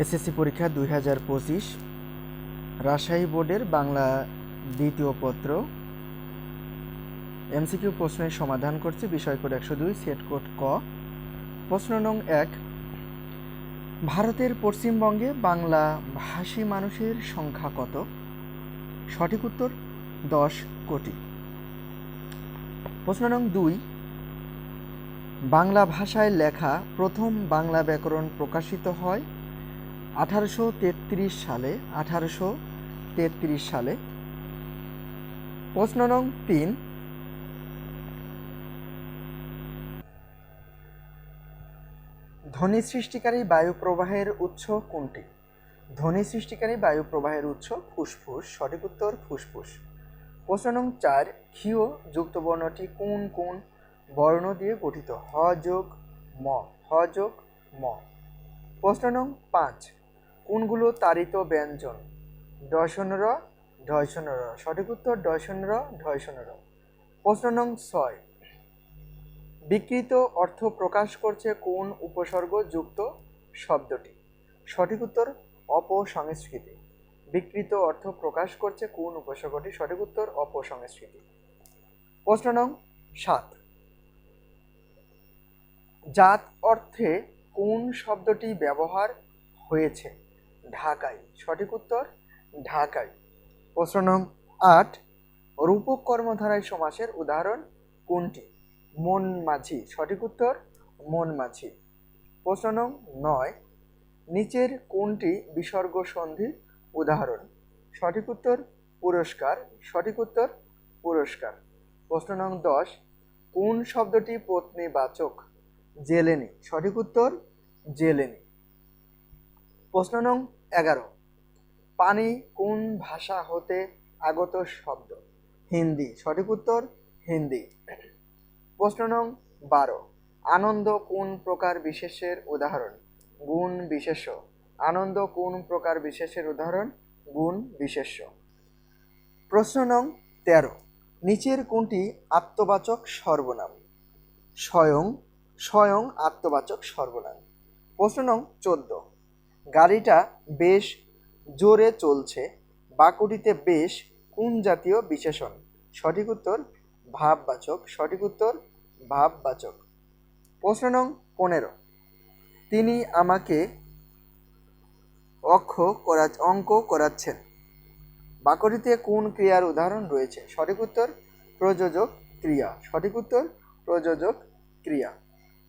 SSC পরীক্ষা 2025 রাজশাহী বোর্ডের বাংলা দ্বিতীয় পত্র এমসিকিউ প্রশ্নের সমাধান করছি। বিষয় কোড 102, সেট কোড ক। প্রশ্ন নং 1, ভারতের পশ্চিমবঙ্গে বাংলা ভাষী মানুষের সংখ্যা কত? সঠিক উত্তর 10 কোটি। প্রশ্ন নং 2, বাংলা ভাষায় লেখা প্রথম বাংলা ব্যাকরণ প্রকাশিত হয় 1833 সালে। 1833 সালে। প্রশ্ন নং 3, ধ্বনি সৃষ্টিকারী বায়ু প্রবাহের উৎস কোনটি? ধ্বনি সৃষ্টিকারী বায়ু প্রবাহের উৎস ফুসফুস। সঠিক উত্তর ফুসফুস। প্রশ্ন নং 4, ক্ষীয় যুক্ত বর্ণটি কোন কোন বর্ণ দিয়ে গঠিত? হ যোগ ম। হ যোগ ম। প্রশ্ন নং 5, কোনগুলো তাড়িত ব্যঞ্জন? ঢ র, ঢ র। সঠিক উত্তর ঢ র, ঢ র। প্রশ্ন নং 6, বিকৃত অর্থ প্রকাশ করছে কোন উপসর্গ যুক্ত শব্দটি? সঠিক উত্তর অপসংস্কৃতি। বিকৃত অর্থ প্রকাশ করছে কোন উপসর্গটি? সঠিক উত্তর অপসংস্কৃতি। প্রশ্ন নং 7, জাত অর্থে কোন শব্দটি ব্যবহার হয়েছে? ঢাকাই। সঠিক উত্তর ঢাকাই। প্রশ্ন নং 8, রূপক কর্মধারায় সমাসের উদাহরণ কোনটি? মন মাঝি। সঠিক উত্তর মন মাঝি। প্রশ্ন নং 9, নিচের কোনটি বিসর্গ সন্ধির উদাহরণ? সঠিক উত্তর পুরস্কার। সঠিক উত্তর পুরস্কার। প্রশ্ন নং 10, কোন শব্দটি পত্নীবাচক? জেলেনি। সঠিক উত্তর জেলেনি। প্রশ্ন নং 11, পানি কোন ভাষা হতে আগত শব্দ? হিন্দি। সঠিক উত্তর হিন্দি। প্রশ্ন নং 12, আনন্দ কোন প্রকার বিশেষের উদাহরণ? গুণ বিশেষ্য। আনন্দ কোন প্রকার বিশেষের উদাহরণ? গুণ বিশেষ্য। প্রশ্ন নং 13, নিচের কোনটি আত্মবাচক সর্বনাম? স্বয়ং। স্বয়ং আত্মবাচক সর্বনাম। প্রশ্ন নং 14, গাড়িটা বেশ জোরে চলছে বাক্যটিতে বেশ কোন জাতীয় বিশেষণ? সঠিক উত্তর ভাববাচক। সঠিক উত্তর ভাববাচক। প্রশ্ন নং 15, তিনি আমাকে অঙ্ক করাচ্ছেন বাক্যটিতে কোন ক্রিয়ার উদাহরণ রয়েছে? সঠিক উত্তর প্রযোজক ক্রিয়া। সঠিক উত্তর প্রযোজক ক্রিয়া।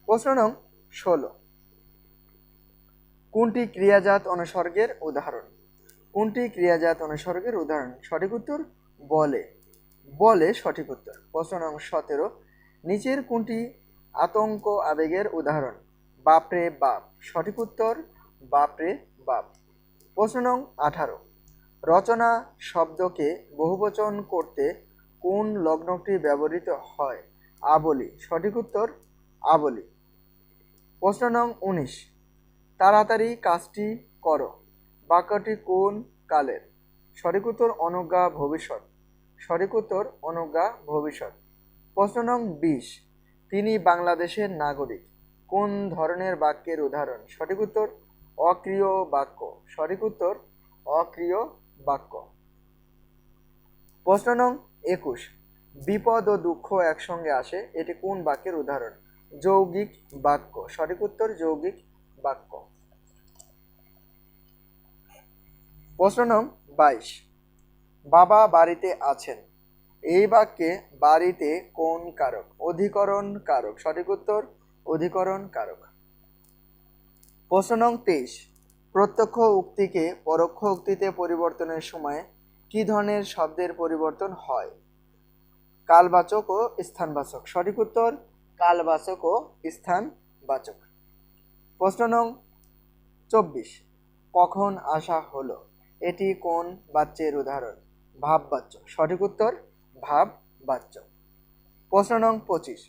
প্রশ্ন নং 16, কোনটি ক্রিয়াজাত অনুসর্গের উদাহরণ? কোনটি ক্রিয়াজাত অনুসর্গের উদাহরণ? সঠিক উত্তর বলে। বলে সঠিক উত্তর। প্রশ্ন নং 17, নিচের কোনটি আতঙ্ক আবেগের উদাহরণ? বাপরে বাপ। সঠিক উত্তর বাপরে বাপ। প্রশ্ন নং 18, রচনা শব্দকে বহুবচন করতে কোন লগ্নটি ব্যবহৃত হয়? আবলি। সঠিক উত্তর আবলি। প্রশ্ন নং 19, তাড়াতাড়ি কাজটি করো বাক্যটি কোন কালের? সঠিক উত্তর অনুজ্ঞা ভবিষ্যৎ। সঠিক উত্তর অনুজ্ঞা ভবিষ্যৎ। প্রশ্ন নং 20, তিনি বাংলাদেশের নাগরিক কোন ধরনের বাক্যের উদাহরণ? সঠিক উত্তর অক্রিয় বাক্য। সঠিক উত্তর অক্রিয় বাক্য। প্রশ্ন নং 21, বিপদ ও দুঃখ একসঙ্গে আসে এটি কোন বাক্যের উদাহরণ? যৌগিক বাক্য। সঠিক উত্তর যৌগিক বাক্য। প্রশ্ন নং 22, বাবা বাড়িতে আছেন এই বাক্যে বাড়িতে কোন কারক? অধিকরণ কারক। সঠিক উত্তর অধিকরণ কারক। প্রশ্ন নং 23, প্রত্যক্ষ উক্তিকে পরোক্ষ উক্তিতে পরিবর্তনের সময় কি ধরনের শব্দের পরিবর্তন হয়? কালবাচক ও স্থানবাচক। সঠিক উত্তর কালবাচক ও স্থানবাচক। প্রশ্ন নং 24, কখন আসা হলো এটি কোন বাচ্যের উদাহরণ? ভাববাচ্য। সঠিক উত্তর ভাববাচ্য। প্রশ্ন নং 25,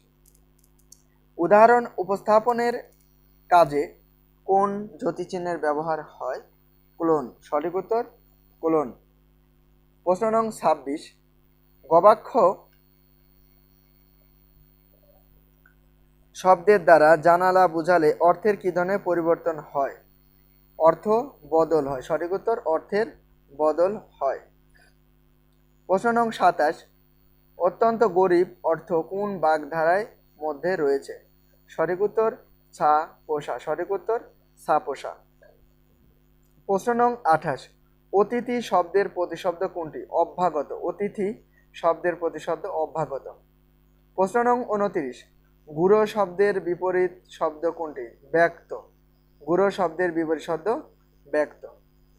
উদাহরণ উপস্থাপনের কাজে কোন যতিচিহ্নের ব্যবহার হয়? ক্লোন। সঠিক উত্তর ক্লোন। প্রশ্ন নং 26, গবাক্ষ শব্দের দ্বারা জানালা বুঝালে অর্থের কি ধরনের পরিবর্তন হয়? অর্থ বদল হয়। সঠিক উত্তর অর্থের বদল হয়। প্রশ্ন নং 27, অত্যন্ত গরিব অর্থ কোন বাগধারায় মধ্যে রয়েছে? সঠিক উত্তর ছা পোষা। সঠিক উত্তর ছা পোষা। প্রশ্ন নং 28, অতিথি শব্দের প্রতিশব্দ কোনটি? অভ্যাগত। অতিথি শব্দের প্রতিশব্দ অভ্যাগত। প্রশ্ন নং 29, গুরু শব্দের বিপরীত শব্দ কোনটি? ব্যক্ত। গুরু শব্দের বিপরীত শব্দ ব্যক্ত।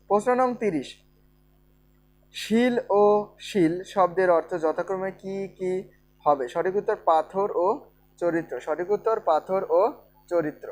প্রশ্ন নং 30, শিল ও শিল শব্দের অর্থ যথাক্রমে কি কি হবে? সঠিক উত্তর পাথর ও চরিত্র। সঠিক উত্তর পাথর ও চরিত্র।